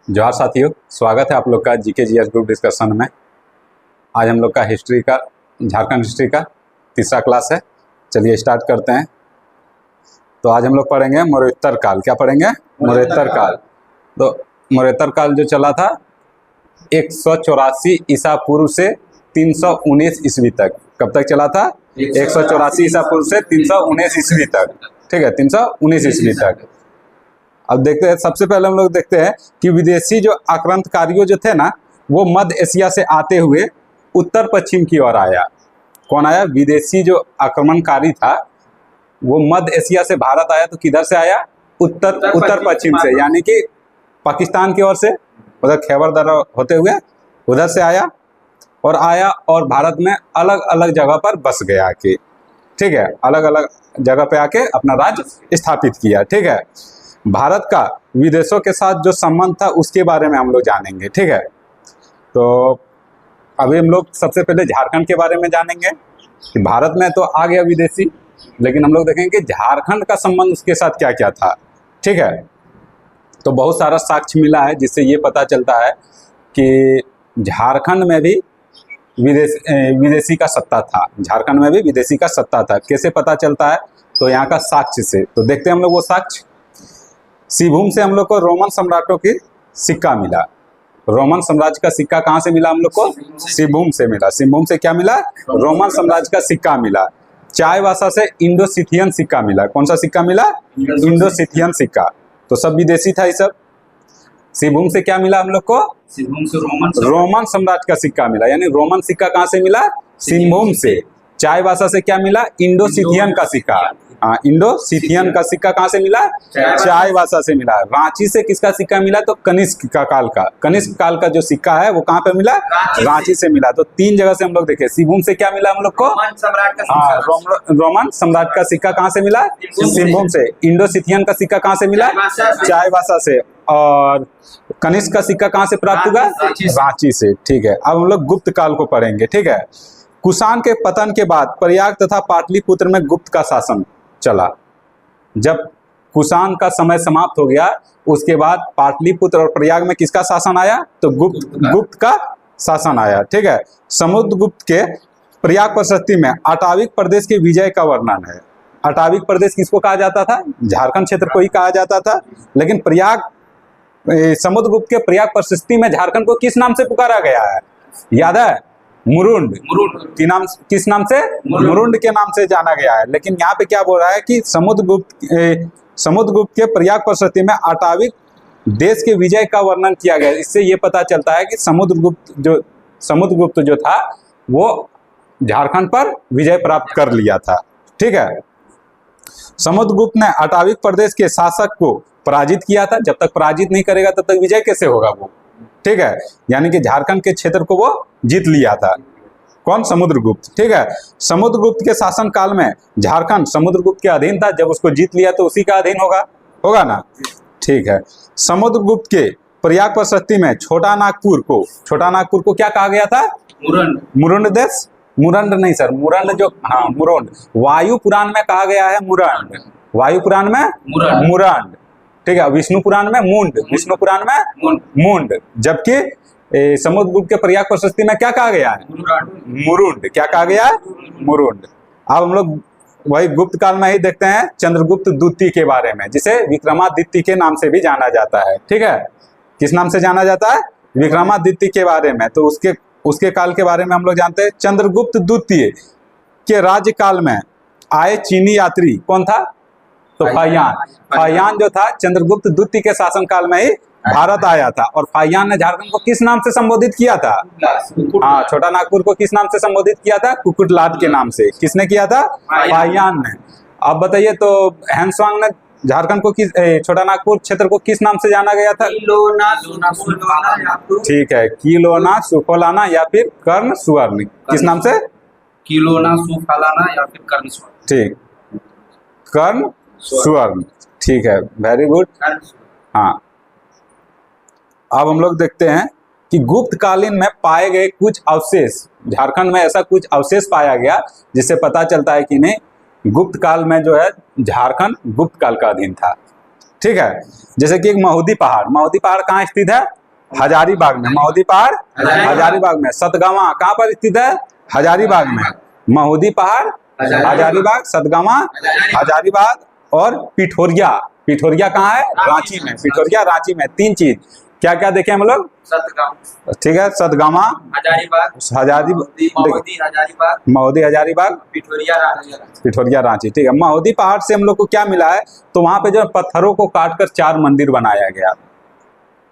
जोहार साथियों, स्वागत है आप लोग का जीके जीएस ग्रुप डिस्कशन में। आज हम लोग का हिस्ट्री का झारखंड हिस्ट्री का तीसरा क्लास है। चलिए स्टार्ट करते हैं। तो आज हम लोग पढ़ेंगे मौर्योत्तर काल। क्या पढ़ेंगे? मौर्योत्तर काल। तो मौर्योत्तर काल जो चला था 184 ईसा पूर्व से 319 ईस्वी तक। कब तक चला था? 184 ईसा पूर्व से 319 ईस्वी तक। ठीक है, 319 ईस्वी तक। अब देखते हैं, सबसे पहले हम लोग देखते हैं कि विदेशी जो आक्रांतकारियों जो थे ना, वो मध्य एशिया से आते हुए उत्तर पश्चिम की ओर आया। कौन आया? विदेशी जो आक्रमणकारी था वो मध्य एशिया से भारत आया। तो किधर से आया? उत्तर पश्चिम से, यानी कि पाकिस्तान की ओर से, उधर खैबर दर्रा होते हुए उधर से आया और भारत में अलग अलग जगह पर बस गया आके। ठीक है, अलग अलग जगह पे आके अपना राज्य स्थापित किया। ठीक है, भारत का विदेशों के साथ जो संबंध था उसके बारे में हम लोग जानेंगे। ठीक है, तो अभी हम लोग सबसे पहले झारखंड के बारे में जानेंगे कि भारत में तो आ गया विदेशी, लेकिन हम लोग देखेंगे कि झारखंड का संबंध उसके साथ क्या क्या था। ठीक है, तो बहुत सारा साक्ष्य मिला है जिससे ये पता चलता है कि झारखंड में भी विदेशी का सत्ता था। झारखंड में भी विदेशी का सत्ता था। कैसे पता चलता है? तो यहाँ का साक्ष्य से। तो देखते हैं हम लोग वो साक्ष्य। सिंहभूम से हम लोग को रोमन सम्राटों की सिक्का मिला। रोमन साम्राज्य का सिक्का कहाँ से मिला हम लोग को? सिंहभूम से मिला। सिंहभूम से क्या मिला? रोमन साम्राज्य का सिक्का मिला। चायबासा से इंडो सिथियन सिक्का मिला। कौन सा सिक्का मिला? इंडो सिथियन सिक्का। तो सब विदेशी था ये सब। सिंहभूम से क्या मिला हम लोग को? सिंहभूम से रोमन साम्राज्य का सिक्का मिला, यानी रोमन सिक्का कहाँ से मिला? सिंहभूम से। चायबासा से क्या मिला? इंडो सिथियन का सिक्का। हाँ, इंडो सिथियन का सिक्का कहाँ से मिला? चायबासा से मिला। रांची से किसका सिक्का मिला? तो कनिष्क काल का। कनिष्क काल का जो सिक्का है वो कहाँ पे मिला? रांची से मिला। तो तीन जगह से हम लोग देखे। सिंहभूम से क्या मिला हम लोग को? रोमन सम्राट का सिक्का कहाँ से मिला? सिंहभूम से। इंडो सिथियन का सिक्का कहाँ से मिला? चायबासा से। और कनिष्क का सिक्का कहाँ से प्राप्त हुआ? रांची से। ठीक है, अब हम लोग गुप्त काल को पढ़ेंगे। ठीक है, कुषाण के पतन के बाद प्रयाग तथा पाटलिपुत्र में गुप्त का शासन चला। जब कुषाण का समय समाप्त हो गया उसके बाद पाटलिपुत्र और प्रयाग में किसका शासन आया? तो गुप्त का शासन आया। ठीक है, समुद्रगुप्त के प्रयाग प्रशस्ति में अटाविक प्रदेश के विजय का वर्णन है। अटाविक प्रदेश किसको कहा जाता था? झारखंड क्षेत्र को ही कहा जाता था। लेकिन समुद्रगुप्त के प्रयाग प्रशस्ति में झारखंड को किस नाम से पुकारा गया है? याद है? मुरुंड। किस नाम से? मुरुंड के नाम से जाना गया है। लेकिन यहाँ पे क्या बोल रहा है कि समुद्रगुप्त के प्रयाग प्रशस्ति में अटाविक देश के विजय का वर्णन किया गया। इससे ये पता चलता है कि समुद्रगुप्त जो था वो झारखंड पर विजय प्राप्त कर लिया था। ठीक है, समुद्रगुप्त ने अटाविक प्रदेश के शासक को पराजित किया था। जब तक पराजित नहीं करेगा तब तक विजय कैसे होगा वो? ठीक है, यानी कि झारखंड के क्षेत्र को वो जीत लिया था। कौन? समुद्रगुप्त। ठीक है, समुद्रगुप्त के शासन काल में झारखंड समुद्रगुप्त के अधीन था। जब उसको जीत लिया तो उसी का अधीन होगा ना। ठीक है, समुद्रगुप्त के प्रयाग प्रशस्ति में छोटा नागपुर को क्या कहा गया था? मुरुंड देश। मुरंड नहीं सर, मुरंड जो, हाँ मुरुंड। वायु पुराण में कहा गया है मुरंड। वायु पुराण में मुरंड। ठीक है, विष्णु पुराण में मुंड। विष्णु पुराण में मुंड। जबकि समुद्रगुप्त के प्रयाग प्रशस्ति में क्या कहा गया है? मुरुंड। क्या कहा गया है? मुरुंड। अब हम लोग वही गुप्त काल में ही देखते हैं चंद्रगुप्त द्वितीय के बारे में, जिसे विक्रमादित्य के नाम से भी जाना जाता है। ठीक है, किस नाम से जाना जाता है? विक्रमादित्य के बारे में। तो उसके काल के बारे में हम लोग जानते हैं। चंद्रगुप्त द्वितीय के राज्य काल में आए चीनी यात्री कौन था? तो फाहियान जो था चंद्रगुप्त द्वितीय के शासन काल में ही भारत आया था। और फाहियान ने झारखंड को किस नाम से संबोधित किया था? हाँ, छोटा नागपुर को किस नाम से संबोधित किया था? कुकुटलाट के नाम से। किसने किया था? फाहियान ने। अब बताइए, तो हैंसवांग ने झारखंड को छोटा नागपुर क्षेत्र को किस नाम से जाना गया था? ठीक है, किलोना सुफलाना या फिर कर्ण सुवर्ण। किस नाम से? किलोना सुफलाना या फिर कर्ण सुवर्ण। ठीक, कर्ण सुवर्ण। ठीक है, वेरी गुड। हाँ, अब हम लोग देखते हैं कि गुप्त कालीन में पाए गए कुछ अवशेष। झारखंड में ऐसा कुछ अवशेष पाया गया जिससे पता चलता है कि नहीं, गुप्त काल में जो है झारखंड गुप्त काल का अधीन था। ठीक है। जैसे कि एक महुदी पहाड़ कहाँ स्थित है? हजारीबाग में। महुदी पहाड़ हजारीबाग में। सतगावा कहाँ पर स्थित है? हजारीबाग में। महुदी पहाड़ हजारीबाग, सतगावा हजारीबाग, और पिठोरिया कहाँ है? रांची में। पिठोरिया रांची में। 3 चीज क्या क्या देखे हम लोग? सतगांव, ठीक है। सतगावा, महुदी हजारीबाग, पिठोरिया रांची। ठीक है। महुदी पहाड़ से हम लोग को क्या मिला है? तो वहां पे जो पत्थरों को काटकर 4 मंदिर बनाया गया।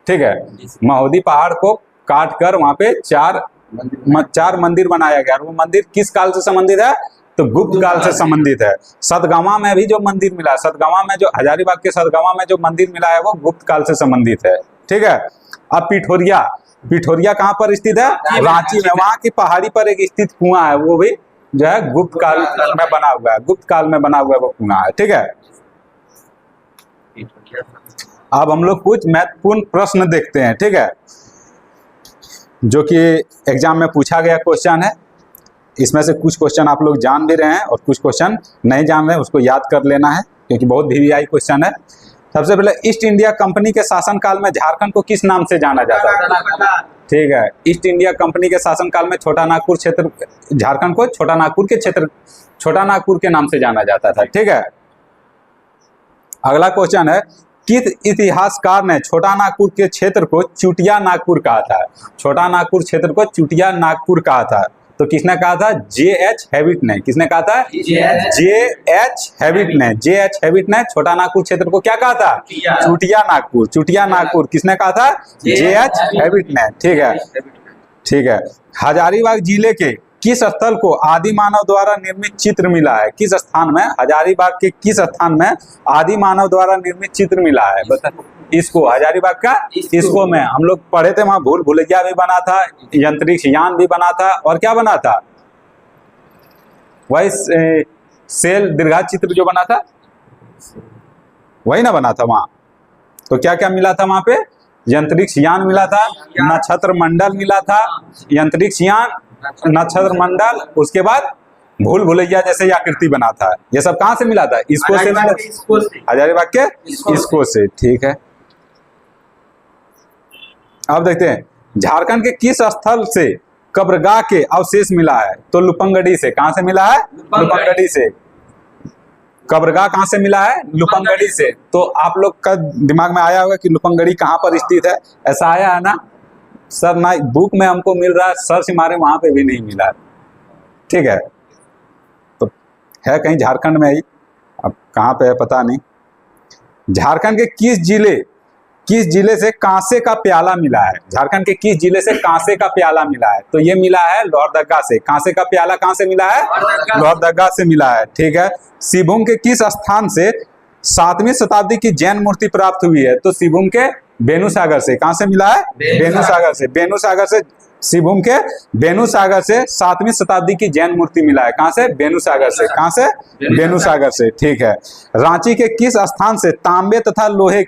ठीक है। महुदी पहाड़ को काटकर वहां पे 4 मंदिर बनाया गया। और वो मंदिर किस काल से संबंधित है? तो गुप्त काल से संबंधित है। सतगावा में भी जो मंदिर मिला, सतगावा में जो हजारीबाग के सतगावा में जो मंदिर मिला है वो गुप्त काल से संबंधित है। ठीक है। अब पिठोरिया कहाँ पर स्थित है? रांची में। वहां की पहाड़ी पर एक स्थित कुआं है, वो भी जो है गुप्त काल में बना हुआ है। गुप्त काल में बना हुआ है वो कुआं है। ठीक है। अब हम लोग कुछ महत्वपूर्ण प्रश्न देखते हैं। ठीक है, जो कि एग्जाम में पूछा गया क्वेश्चन है। इसमें से कुछ क्वेश्चन आप लोग जान भी रहे हैं और कुछ क्वेश्चन नहीं जान रहे हैं, उसको याद कर लेना है क्योंकि बहुत VVI क्वेश्चन है। सबसे पहले, ईस्ट इंडिया कंपनी के शासनकाल में झारखंड को किस नाम से जाना जाता है? ठीक है। ईस्ट इंडिया कंपनी के शासनकाल में छोटा नागपुर क्षेत्र, झारखंड को छोटा नागपुर के नाम से जाना जाता था। ठीक है। अगला क्वेश्चन है, किस इतिहासकार ने छोटा नागपुर के क्षेत्र को चुटिया नागपुर कहा था? छोटा नागपुर क्षेत्र को चुटिया नागपुर कहा था। तो किसने कहा था? J.H. हैविट ने। किसने कहा था? J.H. हैविट ने छोटा नागपुर क्षेत्र को क्या कहा था? चुटिया नागपुर। किसने कहा था? J.H. हैविट ने। ठीक है। हजारीबाग जिले के किस स्थल को आदि मानव द्वारा निर्मित चित्र मिला है? किस स्थान में? हजारीबाग के किस स्थान में आदि मानव द्वारा निर्मित चित्र मिला है? बता। इसको हजारीबाग का इसको में हम लोग पढ़े थे। वहां भूल भुलैया भी बना था, अंतरिक्ष यान भी बना था, और क्या बना था? वही सेल दीर्घा चित्र जो बना था वही ना बना था वहां। तो क्या क्या मिला था वहां पे? अंतरिक्ष यान मिला था, नक्षत्र मंडल मिला था, अंतरिक्ष यान, नक्षत्र मंडल, उसके बाद भूल भुलैया जैसे आकृति बना था। ये सब कहां से मिला था? इसको से मिला, हजारीबाग के इसको से। ठीक है। अब देखते हैं, झारखंड के किस स्थल से कब्रगाह के अवशेष मिला है? तो लुपंगडी से। कहां से मिला है? लुपंगडी से। कब्रगाह कहां से मिला है? लुपंगडी से। तो आप लोग का दिमाग में आया होगा कि लुपंगडी कहां पर स्थित है। ऐसा आया है ना सर? ना बुक में हमको मिल रहा है, सर्च मारे वहां पे भी नहीं मिला। ठीक है। तो है कहीं झारखंड में ही, अब कहां पे है पता नहीं। झारखंड के किस जिले से कांसे का प्याला मिला है? झारखंड के किस जिले से कांसे का प्याला मिला है? तो ये मिला है लोहरदगा से। कांसे का प्याला कहां से मिला है? लोहरदगा से मिला है। ठीक है। सिबुम के किस स्थान से 7वीं शताब्दी की जैन मूर्ति प्राप्त हुई है? तो सिबुम के बेनुसागर से। कहां से मिला है? बेनुसागर से। सिबुम के बेनुसागर से 7वीं शताब्दी की जैन मूर्ति मिला है। कहां से? बेनुसागर से। कहां से? बेनुसागर से। ठीक है। रांची के किस स्थान से तांबे तथा लोहे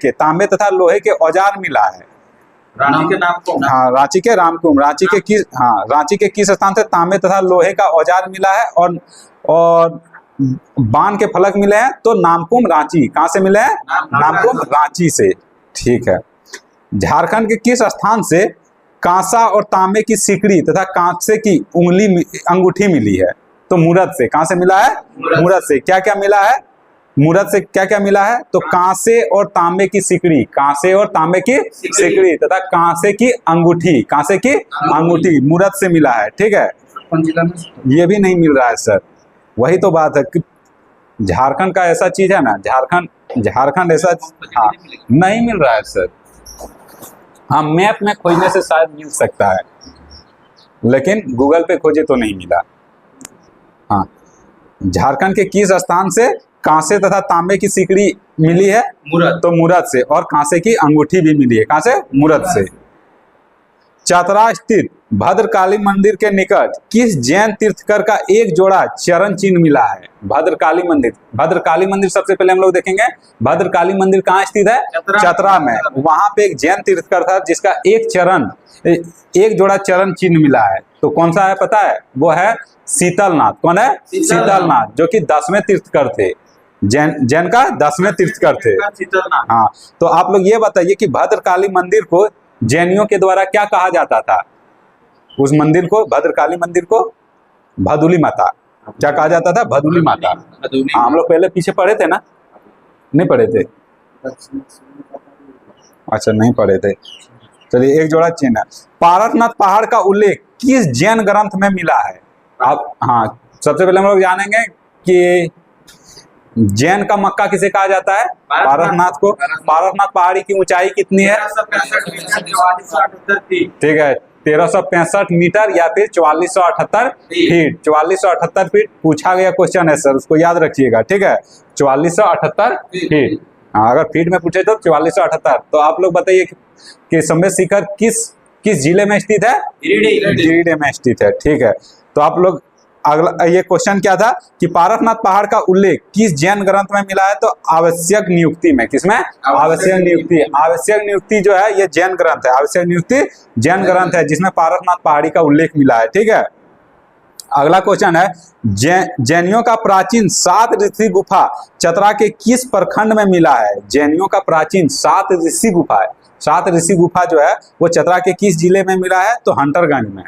के औजार मिला है? रांची के नामकुम। हाँ, रांची के रामकुम। रांची के किस स्थान से तांबे तथा लोहे का औजार मिला है और बाण के फलक मिले हैं? तो नामकुम रांची। कहां से मिले हैं? नामकुम रांची से। ठीक है। झारखंड के किस स्थान से कांसा और तांबे की सिकड़ी तथा कांसे की अंगूठी मिली है? तो मूरत से। कहां से मिला है? मूरत से। क्या क्या मिला है? मूरत से क्या क्या मिला है? तो कांसे और तांबे की सिकड़ी तथा कांसे की अंगूठी मूरत से मिला है। ठीक है। ये भी नहीं मिल रहा है सर। वही तो बात है कि झारखंड का ऐसा चीज है ना, झारखंड ऐसा, हाँ, नहीं मिल रहा है सर। हाँ, मैप में खोजने से शायद मिल सकता है, लेकिन गूगल पे खोजे तो नहीं मिला। हाँ, झारखंड के किस स्थान से कांसे तथा तांबे की सिकड़ी मिली है? मूरत। तो मूरत से। और कांसे की अंगूठी भी मिली है। कहां से? मूरत से। चतरा स्थित भद्रकाली मंदिर के निकट किस जैन तीर्थकर का एक जोड़ा चरण चिन्ह मिला है? भद्रकाली मंदिर सबसे पहले हम लोग देखेंगे। भद्रकाली मंदिर कहाँ स्थित है? चतरा में। वहां पे एक जैन तीर्थकर था जिसका एक जोड़ा चरण चिन्ह मिला है। तो कौन सा है पता है? वो है शीतलनाथ। कौन है? शीतलनाथ, जो कि 10वें तीर्थकर थे। जैन का 10वें तीर्थकर थे। शीतलनाथ। हाँ, तो आप लोग ये बताइए कि भद्रकाली मंदिर को जैनियों के द्वारा क्या कहा जाता था? उस मंदिर को, भद्रकाली मंदिर को भदुली माता, क्या कहा जाता था? भदुली माता। हाँ, हम लोग पहले पीछे पढ़े थे ना? नहीं पढ़े थे? अच्छा, नहीं पढ़े थे। चलिए, एक जोड़ा चिन्ह है। पारसनाथ पहाड़ का उल्लेख किस जैन ग्रंथ में मिला है? आप, हाँ, सबसे पहले हम लोग जानेंगे कि जैन का मक्का किसे कहा जाता है? पारसनाथ को। पारसनाथ पहाड़ी की ऊंचाई कितनी है? 1365 ठीक है, 1365 मीटर या फिर 4478 फीट। 4478 फीट पूछा गया क्वेश्चन है सर, उसको याद रखिएगा। ठीक है, 4478 फीट। हाँ, अगर फीट में पूछे तो 4478। तो आप लोग बताइए कि समेत शिखर किस जिले में स्थित है? गिरिडीह में स्थित है। ठीक है, तो आप लोग अगला ये क्वेश्चन क्या था कि पारसनाथ पहाड़ का उल्लेख किस जैन ग्रंथ में मिला है? तो आवश्यक नियुक्ति में। किसमें? आवश्यक नियुक्ति। आवश्यक नियुक्ति जो है ये जैन ग्रंथ है। आवश्यक नियुक्ति जैन ग्रंथ है जिसमें पारसनाथ पहाड़ी का उल्लेख मिला है। ठीक है, अगला क्वेश्चन है जैनियों का प्राचीन 7 ऋषि गुफा चतरा के किस प्रखंड में मिला है? जैनियों का प्राचीन 7 ऋषि गुफा है। 7 ऋषि गुफा जो है वो चतरा के किस जिले में मिला है? तो हंटरगंज में।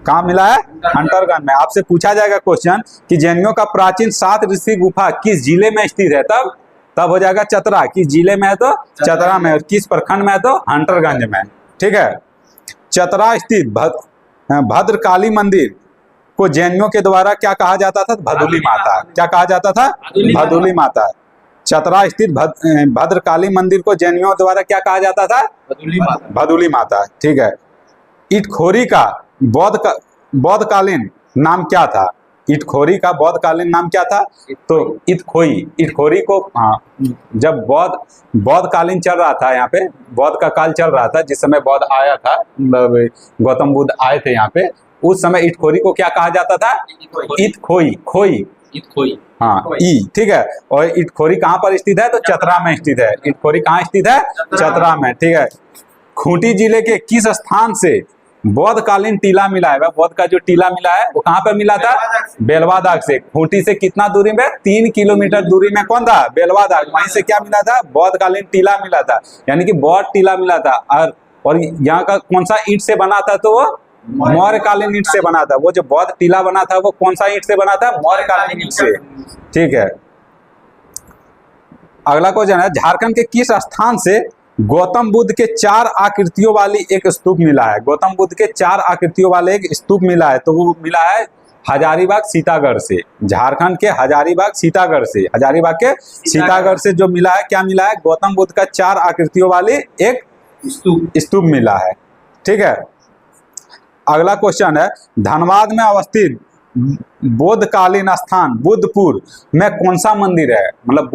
कहाँ मिला है? हंटरगंज में। आपसे पूछा जाएगा क्वेश्चन कि जैनियों का प्राचीन 7 ऋषि गुफा किस जिले में स्थित है, तब हो जाएगा चतरा। किस जिले में है? तो चतरा में। और किस प्रखंड में है? तो हंटरगंज में। ठीक है, चतरा स्थित भद्रकाली मंदिर को जैनियों के द्वारा क्या कहा जाता था? भदुली माता। क्या कहा जाता था? भदुली माता। चतरा स्थित भद्रकाली मंदिर को जैनियों द्वारा क्या कहा जाता था? भदुली माता। ठीक है, इटखोरी का बौद्धकालीन नाम क्या था? इटखोरी का बौद्धकालीन नाम क्या था? तो इटखोरी को, हाँ, जब बौद्धकालीन चल रहा था, यहाँ पे बौद्ध का काल चल रहा था, जिस समय बौद्ध आया था, गौतम बुद्ध आए थे यहाँ पे, उस समय इटखोरी को क्या कहा जाता था? इटखोई। हाँ, ई। ठीक है, और इटखोरी कहाँ पर स्थित है? तो चतरा में स्थित है। इटखोरी कहाँ स्थित है? चतरा में। ठीक है, खूंटी जिले के किस स्थान से बौद्धकालीन टीला मिला है? बौद्ध का जो टीला मिला है वो कहाँ पर मिला था? बेलवादाग से। खूंटी से कितना दूरी में? 3 किलोमीटर दूरी में कौन था? बेलवादाग। वहीं से क्या मिला था? बौद्धकालीन टीला मिला था, यानी कि बौद्ध टीला मिला था। और यहाँ का कौन सा ईंट से बना था? तो वो मौर्यकालीन ईंट से बना था। वो जो बौद्ध टीला बना था वो कौन सा ईंट से बना था? मौर्यकालीन ईंट से। ठीक है, अगला क्वेश्चन है झारखंड के किस स्थान से गौतम बुद्ध के 4 आकृतियों वाली एक स्तूप मिला है? गौतम बुद्ध के 4 आकृतियों वाले एक स्तूप मिला है, तो वो मिला है हजारीबाग सीतागढ़ से। झारखंड के हजारीबाग सीतागढ़ से। हजारीबाग के सीतागढ़ से जो मिला है, क्या मिला है? गौतम बुद्ध का 4 आकृतियों वाली एक स्तूप मिला है। ठीक है, अगला क्वेश्चन है धनबाद में अवस्थित बौद्धकालीन स्थान बुद्धपुर में कौन सा मंदिर है? मतलब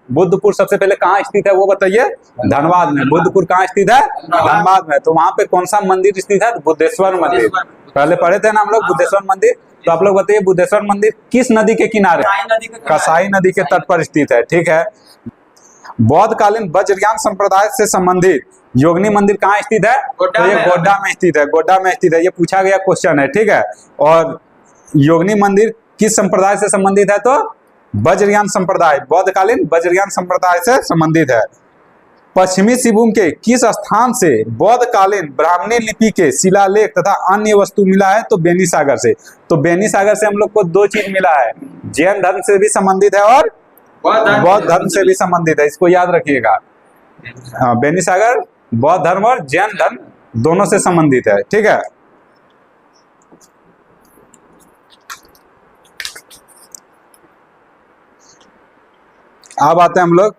बुद्धपुर सबसे पहले कहाँ स्थित है वो बताइए? धनबाद में। बुद्धपुर कहाँ स्थित है? धनबाद में। तो वहां पे कौन सा मंदिर स्थित है? बुद्धेश्वर मंदिर। पहले पढ़े थे ना हम लोग बुद्धेश्वर मंदिर। तो आप लोग बताइए बुद्धेश्वर मंदिर किस नदी के किनारे? कसाई नदी के तट पर स्थित है। ठीक है, बौद्धकालीन वज्रयान संप्रदाय से संबंधित योगिनी मंदिर कहाँ स्थित है? तो ये गोड्डा में स्थित है। गोड्डा में स्थित है, ये पूछा गया क्वेश्चन है। ठीक है, और योगिनी मंदिर किस संप्रदाय से संबंधित है? तो वज्रयान संप्रदाय, बौद्धकालीन वज्रयान संप्रदाय से संबंधित है। पश्चिमी सिंहभूम के किस स्थान से बौद्धकालीन ब्राह्मणी लिपि के शिलालेख तथा अन्य वस्तु मिला है? तो बेनीसागर से। तो बेनीसागर से हम लोग को 2 चीज मिला है, जैन धर्म से भी संबंधित है और बौद्ध धर्म से भी संबंधित है। इसको याद रखिएगा। हाँ, बेनीसागर बौद्ध धर्म और जैन धर्म दोनों से संबंधित है। ठीक है, अब आते हैं हम लोग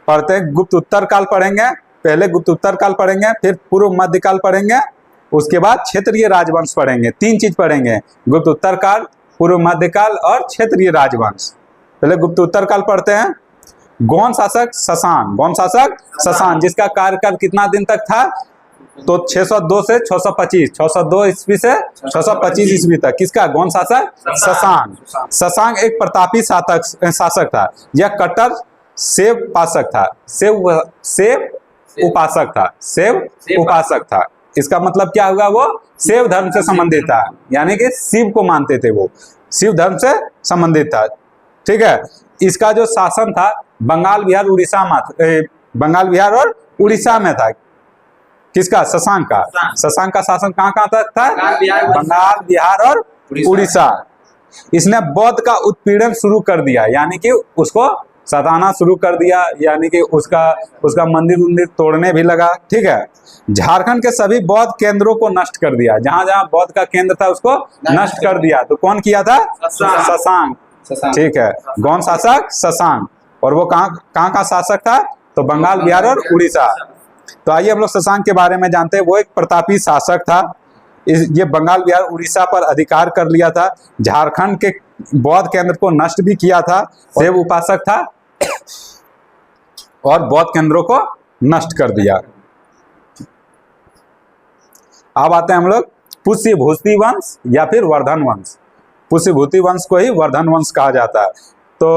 पढ़ते हैं गुप्त उत्तर काल पढ़ेंगे। पहले गुप्त उत्तर काल पढ़ेंगे, फिर पूर्व मध्यकाल पढ़ेंगे, उसके बाद क्षेत्रीय राजवंश पढ़ेंगे। 3 चीज पढ़ेंगे, गुप्त उत्तर काल, पूर्व मध्यकाल और क्षेत्रीय राजवंश। पहले गुप्त उत्तर काल पढ़ते हैं। गौण शासक शशांक जिसका कार्यकाल कितना दिन तक था? तो 602 से 625, 602 ईस्वी से 625 ईस्वी तक। किसका? गौण शासक शशांक। शशांक एक प्रतापी शासक था। यह कट्टर शैव उपासक था। शैव उपासक था। इसका मतलब क्या होगा? वो शैव धर्म से संबंधित था, यानी कि शिव को मानते थे, वो शिव धर्म से संबंधित था। ठीक है, इसका जो शासन था बंगाल बिहार उड़ीसा में, बंगाल बिहार और उड़ीसा में था। किसका? शशांक का। शशांक का शासन कहाँ कहाँ तक था? बंगाल बिहार और उड़ीसा। इसने बौद्ध का उत्पीड़न शुरू कर दिया, यानी कि उसको सताना शुरू कर दिया, यानी कि उसका मंदिर उंदिर तोड़ने भी लगा। ठीक है। झारखंड के सभी बौद्ध केंद्रों को नष्ट कर दिया, जहां जहां बौद्ध का केंद्र था उसको नष्ट कर दिया। तो कौन किया था? शशांक। ठीक है। कौन शासक? शशांक। और वो कहाँ का शासक था? तो बंगाल बिहार और उड़ीसा। तो आइए हम लोग शशांक के बारे में जानते हैं। वो एक प्रतापी शासक था। ये बंगाल बिहार उड़ीसा पर अधिकार कर लिया था, झारखंड के बौद्ध केंद्र को नष्ट भी किया था, देव उपासक था और बौद्ध केंद्रों को नष्ट कर दिया। अब आते हैं हम लोग पुष्यभूति वंश या फिर वर्धन वंश। पुष्यभूति वंश को ही वर्धन वंश कहा जाता है। तो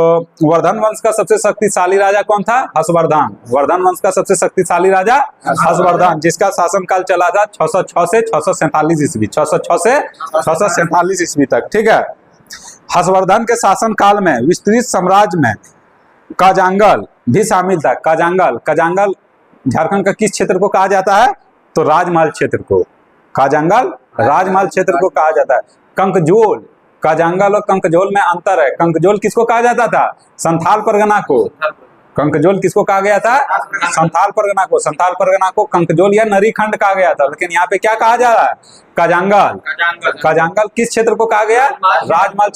वर्धन वंश का सबसे शक्तिशाली राजा कौन था? हर्षवर्धन। वर्धन वंश का सबसे शक्तिशाली राजा हर्षवर्धन, जिसका शासनकाल चला था 606 से 647 ईस्वी, 606 से 647 ईस्वी तक। ठीक है। हर्षवर्धन के शासनकाल में विस्तृत साम्राज्य में काजांगल भी शामिल था। काजांगल झारखंड का किस क्षेत्र को कहा जाता है? तो राजमहल क्षेत्र को। काजांगल राजमहल क्षेत्र को कहा जाता है। कंकजोल, काजांगल और कंकजोल में अंतर है। कंकजोल किसको कहा जाता था? संथाल परगना को। कंकजोल किसको कहा गया था? संथाल परगना को। संथाल परगना को कंकजोल या नरीखंड कहा गया था, लेकिन यहाँ पे क्या कहा जा रहा है? काजांगल। काजांगल किस क्षेत्र को कहा गया? राजमहल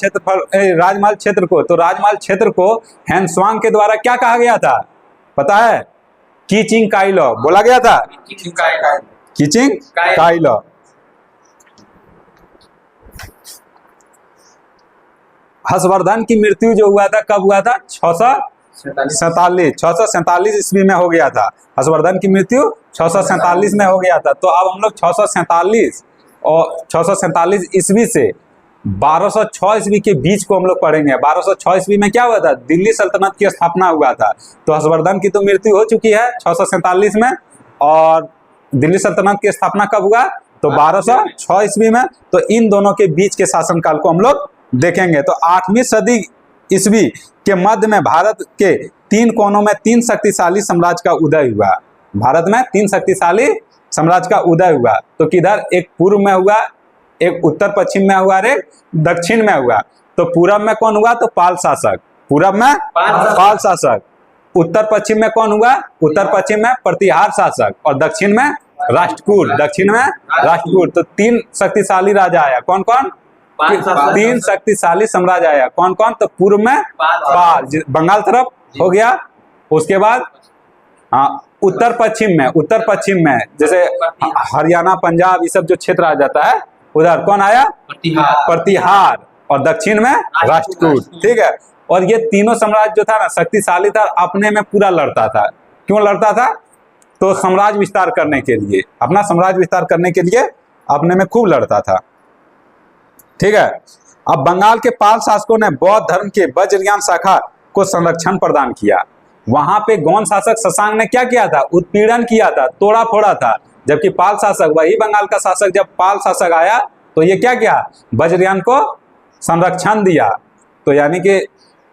क्षेत्र को। तो राजमहल क्षेत्र को हैंसवांग के द्वारा क्या कहा गया था? पता है? कीचिंग काइलो बोला गया था। कीचिंग काइलो। हर्षवर्धन की मृत्यु जो हुआ था कब हुआ था? 647 ईस्वी में हो गया था। हर्षवर्धन की मृत्यु 647 में हो गया था। तो अब हम लोग 647 ईस्वी से 1206 ईस्वी के बीच को हम लोग पढ़ेंगे। 1206 ईस्वी में क्या हुआ था? दिल्ली सल्तनत की स्थापना हुआ था। तो हर्षवर्धन की तो मृत्यु हो चुकी है 647 में, और दिल्ली सल्तनत की स्थापना कब हुआ? तो 1206 ईस्वी में। तो इन दोनों के बीच के शासनकाल को हम लोग देखेंगे। तो 8वीं सदी ईस्वी के मध्य में भारत के 3 कोनों में 3 शक्तिशाली साम्राज्य का उदय हुआ। भारत में 3 शक्तिशाली साम्राज्य का उदय हुआ। तो किधर? एक पूर्व में हुआ, एक उत्तर पश्चिम में हुआ और एक दक्षिण में हुआ। तो पूरब में कौन हुआ? तो पाल शासक। पूरब में पाल शासक। उत्तर पश्चिम में कौन हुआ? उत्तर पश्चिम में प्रतिहार शासक। और दक्षिण में राष्ट्रकूट। दक्षिण में राष्ट्रकूट। तो 3 शक्तिशाली राजा आया। कौन कौन? 3 शक्तिशाली साम्राज्य आया। कौन कौन? तो पूर्व में पाल, बंगाल तरफ हो गया। उसके बाद उत्तर पश्चिम में जैसे हरियाणा, पंजाब, ये सब जो क्षेत्र आ जाता है उधर कौन आया? प्रतिहार। और दक्षिण में राष्ट्रकूट। ठीक है। और ये तीनों साम्राज्य जो था ना शक्तिशाली था, अपने में पूरा लड़ता था। क्यों लड़ता था? तो साम्राज्य विस्तार करने के लिए, अपना साम्राज्य विस्तार करने के लिए अपने में खूब लड़ता था। ठीक है। अब बंगाल के पाल शासकों ने बौद्ध धर्म के वज्रयान शाखा को संरक्षण प्रदान किया। वहां पे गौंड शासक शशांक ने क्या किया था? उत्पीड़न किया था, तोड़ा फोड़ा था। जबकि पाल शासक, वही बंगाल का शासक, जब पाल शासक आया तो ये क्या किया? वज्रयान को संरक्षण दिया। तो यानी कि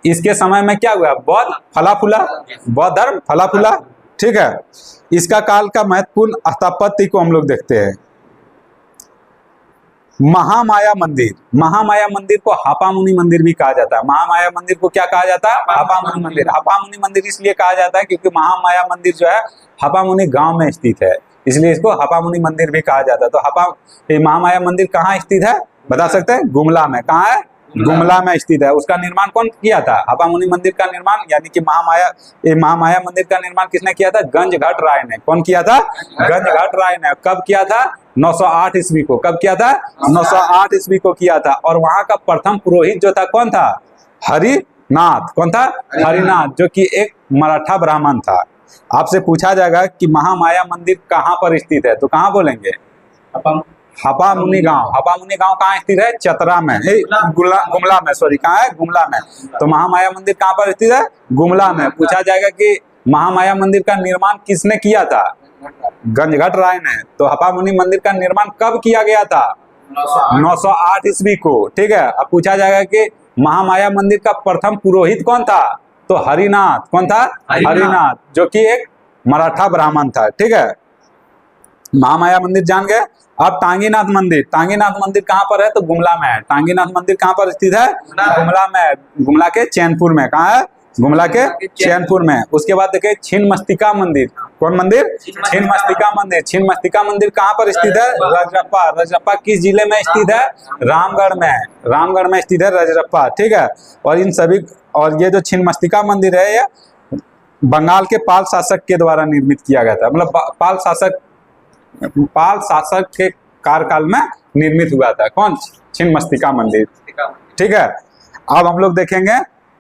इसके समय में क्या हुआ? बौद्ध फला फूला, बौद्ध धर्म फला फूला। ठीक है। इसका काल का महत्वपूर्ण स्थापत्य को हम लोग देखते हैं। महामाया मंदिर को हापामुनि मंदिर भी कहा जाता है। महामाया मंदिर को क्या कहा जाता है? हापामुनि मंदिर। हापामुनि मंदिर इसलिए कहा जाता है क्योंकि महामाया मंदिर जो है हापामुनि गांव में स्थित है, इसलिए इसको हापामुनि मंदिर भी कहा जाता है। तो महामाया मंदिर कहाँ स्थित है बता सकते हैं? गुमला में। कहाँ है? गुमला में स्थित है। उसका निर्माण कौन किया था? हापामुनि मंदिर का निर्माण, यानी कि महामाया मंदिर का निर्माण किसने किया था? गंजघट राय ने। कौन किया था? गंजघट राय ने। कब किया था? 908 ईस्वी को। कब किया था? 908 ईस्वी को किया था। और वहां का प्रथम पुरोहित जो था कौन था? हरिनाथ। कौन था? हरिनाथ, जो कि एक मराठा ब्राह्मण था। आपसे पूछा जाएगा कि महामाया मंदिर कहाँ पर स्थित है, तो कहाँ बोलेंगे? हापामुनि गांव। हापामुनि गांव कहाँ स्थित है? चतरा में, गुमला में। सॉरी, कहाँ है? गुमला में। तो महामाया मंदिर कहाँ पर स्थित है? गुमला में। पूछा जाएगा कि महामाया मंदिर का निर्माण किसने किया था? गंजघट राय ने। तो हापामुनि मंदिर का निर्माण कब किया गया था? 908 ईस्वी को। ठीक है। अब पूछा जाएगा कि महामाया मंदिर का प्रथम पुरोहित कौन था? तो हरिनाथ। कौन था? हरिनाथ, जो कि एक मराठा ब्राह्मण था। ठीक है, महामाया मंदिर जान गए। अब टांगीनाथ मंदिर, टांगीनाथ मंदिर कहाँ पर है? तो गुमला में है। टांगीनाथ मंदिर कहाँ पर स्थित है? गुमला में है। गुमला के चैनपुर में। कहाँ है? गुमला के चैनपुर में। उसके बाद देखिए छिन्नमस्तिका मंदिर। कौन मंदिर? छिन्नमस्तिका मंदिर। छिन्नमस्तिका मंदिर कहाँ पर स्थित है? रजरप्पा। रजरप्पा किस जिले में स्थित है? रामगढ़ में। रामगढ़ में स्थित है रजरप्पा। ठीक है, और इन सभी, और ये जो छिन्नमस्तिका मंदिर है ये बंगाल के पाल शासक के द्वारा निर्मित किया गया था। मतलब पाल शासक के कार्यकाल में निर्मित हुआ था। कौन? छिन्नमस्तिका मंदिर। ठीक है, अब हम लोग देखेंगे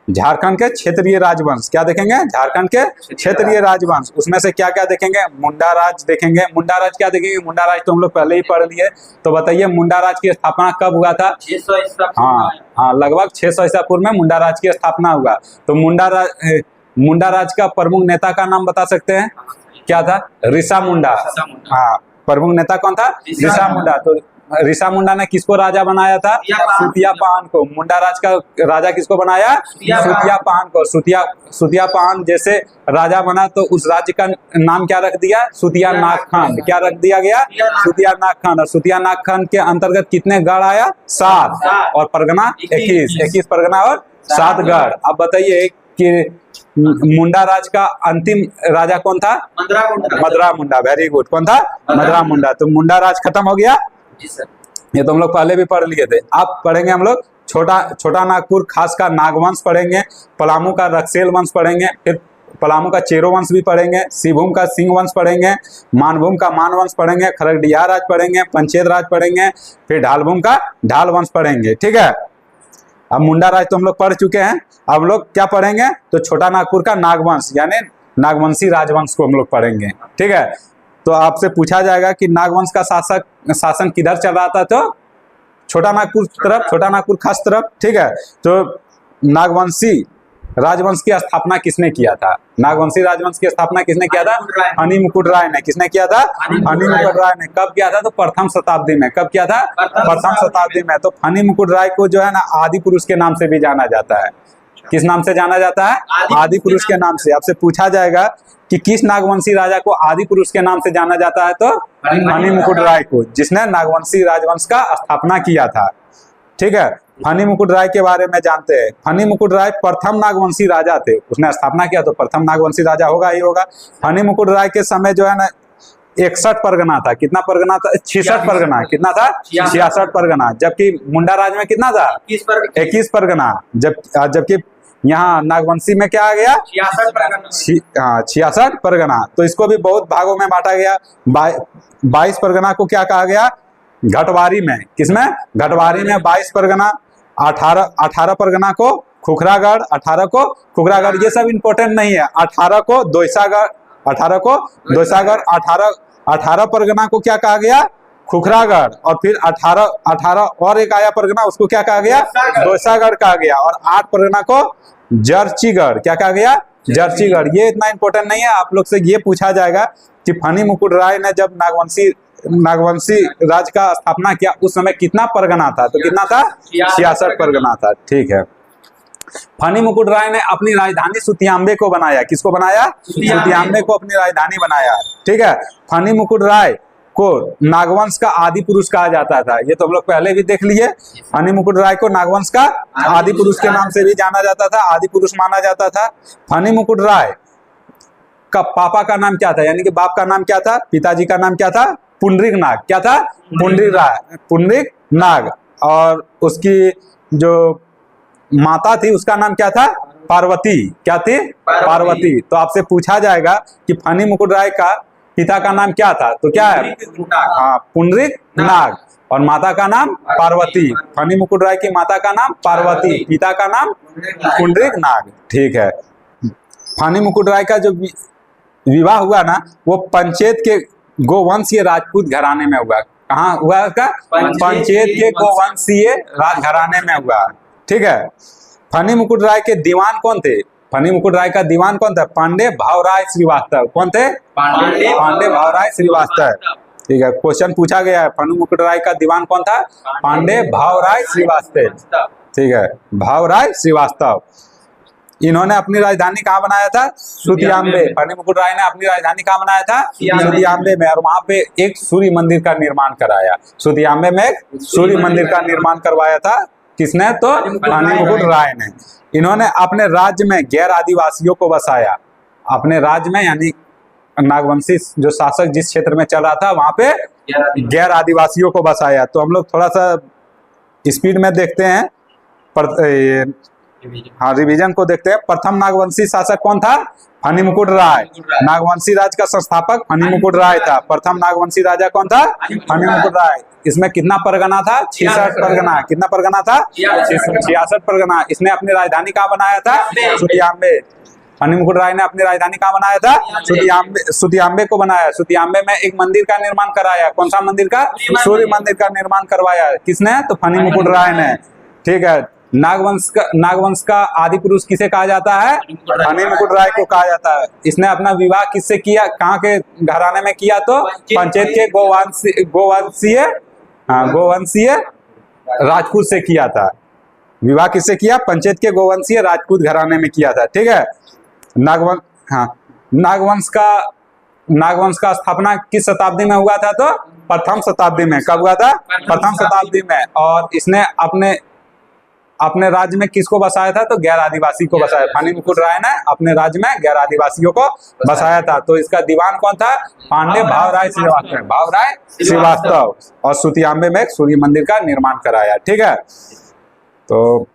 झारखंड के क्षेत्रीय राजवंश। क्या देखेंगे? झारखंड के क्षेत्रीय राजवंश। उसमें से क्या क्या देखेंगे? मुंडा राज देखेंगे। मुंडा राज क्या देखेंगे? मुंडा राज तो हम लोग पहले ही पढ़ लिए। तो बताइए मुंडा राज की स्थापना कब हुआ था? 600 ईसा पूर्व। हाँ, लगभग 600 ईसा पूर्व में मुंडा राज की स्थापना हुआ। तो मुंडा राज का प्रमुख नेता का नाम बता सकते हैं? क्या था? ऋषा मुंडा। हाँ, प्रमुख नेता कौन था? ऋषा मुंडा। तो ऋषा मुंडा ने किसको राजा बनाया था? सुतिया पान को। मुंडा राज का राजा किसको बनाया? सुतिया पान को। सुतिया पान जैसे राजा बना तो उस राज्य का नाम क्या रख दिया? सुतिया नागखंड। क्या रख दिया गया? सुतिया नागखंड। और सुतिया नागखंड के अंतर्गत कितने गढ़ आया? 7, और परगना 21 परगना और 7 गढ़। अब बताइए कि मुंडा राज का अंतिम राजा कौन था? मदरा मुंडा। Very good. कौन था? मदरा मुंडा। तो मुंडा राज खत्म हो गया। ये तो हम लोग पहले भी पढ़ लिए थे। अब पढ़ेंगे हम लोग छोटा नागपुर खास का नागवंश पढ़ेंगे, पलामू का रक्सेल वंश पढ़ेंगे, फिर पलामू का चेरो वंश भी पढ़ेंगे, सिंहभूम का सिंह वंश पढ़ेंगे, मानभूम का मान वंश पढ़ेंगे, खरगडिया राज पढ़ेंगे, पंचेत राज पढ़ेंगे, फिर ढालभूम का ढाल वंश पढ़ेंगे। ठीक है, अब मुंडा राज तो हम लोग पढ़ चुके हैं। अब लोग क्या पढ़ेंगे? तो छोटा नागपुर का नागवंश यानी नागवंशी राजवंश को हम लोग पढ़ेंगे। ठीक है, तो आपसे पूछा जाएगा कि नागवंश का शासन किधर चल रहा था? तो छोटा नागपुर तरफ, छोटा नागपुर खास तरफ। ठीक है, तो नागवंशी राजवंश की स्थापना किसने किया था? नागवंशी राजवंश की स्थापना किसने किया था? फनी मुकुट राय ने। किसने किया था? फनी मुकुट राय ने। कब किया था? तो प्रथम शताब्दी में। कब किया था? प्रथम शताब्दी में। तो फनी मुकुट राय को जो है ना आदि पुरुष के नाम से भी जाना जाता है। किस नाम से जाना जाता है? आदि पुरुष के नाम से। आपसे पूछा जाएगा कि किस नागवंशी राजा को आदि पुरुष के नाम से जाना जाता है? तो फनी मुकुट राय को, जिसने नागवंशी राजवंश का स्थापना किया था। ठीक है, फनी मुकुट राय के बारे में जानते हैं। फनी मुकुट राय प्रथम नागवंशी राजा थे। उसने स्थापना किया तो प्रथम नागवंशी राजा होगा ही होगा। फनी मुकुट राय के समय जो है ना 61 परगना था। कितना परगना था? 66 परगना। कितना था? 66 परगना। जबकि मुंडा राज में कितना था? 21 परगना। जबकि यहाँ नागवंशी में क्या आ गया? 66 परगना। तो इसको भी बहुत भागों में बांटा गया। 22 परगना को क्या कहा गया? घटवारी में। किसमें? घटवारी में 22 परगना। 18 परगना को खुखरागढ़, 18 को खुखरागढ़। ये सब इंपॉर्टेंट नहीं है। 18 को दोसागढ़, 18 परगना को क्या कहा गया? खुखरागढ़। और फिर 18 और एक आया परगना, उसको क्या कहा गया? दोसागढ़ कहा गया। और 8 परगना को जर्चीगढ़। क्या कहा गया? जर्चीगढ़। ये इतना इंपॉर्टेंट नहीं है। आप लोग से ये पूछा जाएगा कि फनी मुकुट राय ने जब नागवंशी राज का स्थापना किया उस समय कितना परगना था? तो कितना था? 66 परगना था। ठीक है, फनी मुकुट राय ने अपनी राजधानी सुतियाम्बे को बनाया। किसको बनाया? सुतियाम्बे को अपनी राजधानी बनाया। ठीक है, फनी मुकुट राय को नागवंश का आदि पुरुष कहा जाता था। ये तो हम लोग पहले भी देख लिए। फनी मुकुट राय को नागवंश का आदि पुरुष के नाम से भी जाना जाता था, आदि पुरुष माना जाता था। फनी मुकुट राय का पापा का नाम क्या था? यानी कि बाप का नाम क्या था? पिताजी का नाम क्या था? पुंडरीक नाग। क्या था? पुंडरीक नाग। और उसकी जो माता थी उसका नाम क्या था? पार्वती। क्या थी? पार्वती। तो आपसे पूछा जाएगा कि फनी मुकुट राय का पिता का नाम क्या था? तो क्या है? हाँ, पुंडरीक नाग। और माता का नाम पार्वती। फनी मुकुट राय की माता का नाम पार्वती, पिता का नाम पुंडरीक नाग। ठीक है, फनी मुकुट राय का जो विवाह हुआ ना वो पंचेत के गोवंशीय राजपूत घराने में हुआ। कहाँ हुआ उसका? पंचेत के गोवंशीय राजघराने में हुआ। ठीक है, फनी मुकुट राय के दीवान कौन थे? फनी मुकुट राय का दीवान कौन था? पांडे भावराय श्रीवास्तव। कौन थे? पांडे भावराय श्रीवास्तव। ठीक है, क्वेश्चन पूछा गया है, फनी मुकुट राय का दीवान कौन था? पांडे भावराय श्रीवास्तव। ठीक है, भावराय श्रीवास्तव। इन्होंने अपनी राजधानी कहाँ बनाया था? सुतियाम्बे। फनी मुकुट राय ने अपनी राजधानी कहाँ बनाया था? सुतियाम्बे में। और वहां पे एक सूर्य मंदिर का निर्माण कराया। सुतियाम्बे में एक सूर्य मंदिर का निर्माण करवाया था। किसने? तो फनी मुकुट राय ने। इन्होंने अपने राज्य में गैर आदिवासियों को बसाया। अपने राज्य में यानी नागवंशी जो शासक जिस क्षेत्र में चल रहा था वहां पे गैर आदिवासियों को बसाया। तो हम लोग थोड़ा सा स्पीड में देखते हैं, हाँ रिवीजन को देखते हैं। प्रथम नागवंशी शासक कौन था? फनी मुकुट राय। नागवंशी राज का संस्थापक फनी मुकुट राय था। प्रथम नागवंशी राजा कौन था? फनी मुकुट राय। इसमें कितना परगना था? 66 परगना। कितना परगना था? 66 परगना। इसने अपनी राजधानी कहाँ बनाया था? सुतियाम्बे। फनी मुकुट राय ने अपनी राजधानी कहाँ बनाया था? सुतियाम्बे को बनाया। सुतियाम्बे में एक मंदिर का निर्माण कराया। कौन सा मंदिर का? सूर्य मंदिर का निर्माण करवाया। किसने? तो फनी मुकुट राय ने। ठीक है, नागवंश का आदि पुरुष किसे कहा जाता है? फनी मुकुट राय को कहा जाता है। इसने अपना विवाह किससे किया? कहाँ के घराने में किया? तो पंचेत के गोवंशीय राजपूत से किया था। विवाह किससे किया? पंचेत के गोवंशीय राजपूत घराने में किया था। ठीक है, नागवंश का स्थापना किस शताब्दी में हुआ था? तो प्रथम शताब्दी में। कब हुआ था? प्रथम शताब्दी में। और इसने अपने राज्य में किसको बसाया था? तो गैर आदिवासी को बसाया। फनी मुकुट राय ने अपने राज्य में गैर आदिवासियों को बसाया था। तो इसका दीवान कौन था? पांडे भावराय श्रीवास्तव। और सुतियाम्बे में एक सूर्य मंदिर का निर्माण कराया। ठीक है, तो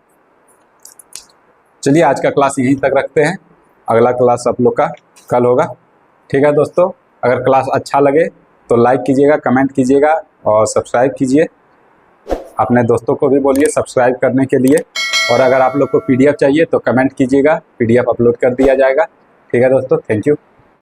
चलिए आज का क्लास यहीं तक रखते हैं। अगला क्लास आप लोग का कल होगा। ठीक है दोस्तों, अगर क्लास अच्छा लगे तो लाइक कीजिएगा, कमेंट कीजिएगा और सब्सक्राइब कीजिए। अपने दोस्तों को भी बोलिए सब्सक्राइब करने के लिए। और अगर आप लोग को PDF चाहिए तो कमेंट कीजिएगा, PDF अपलोड कर दिया जाएगा। ठीक है दोस्तों, थैंक यू।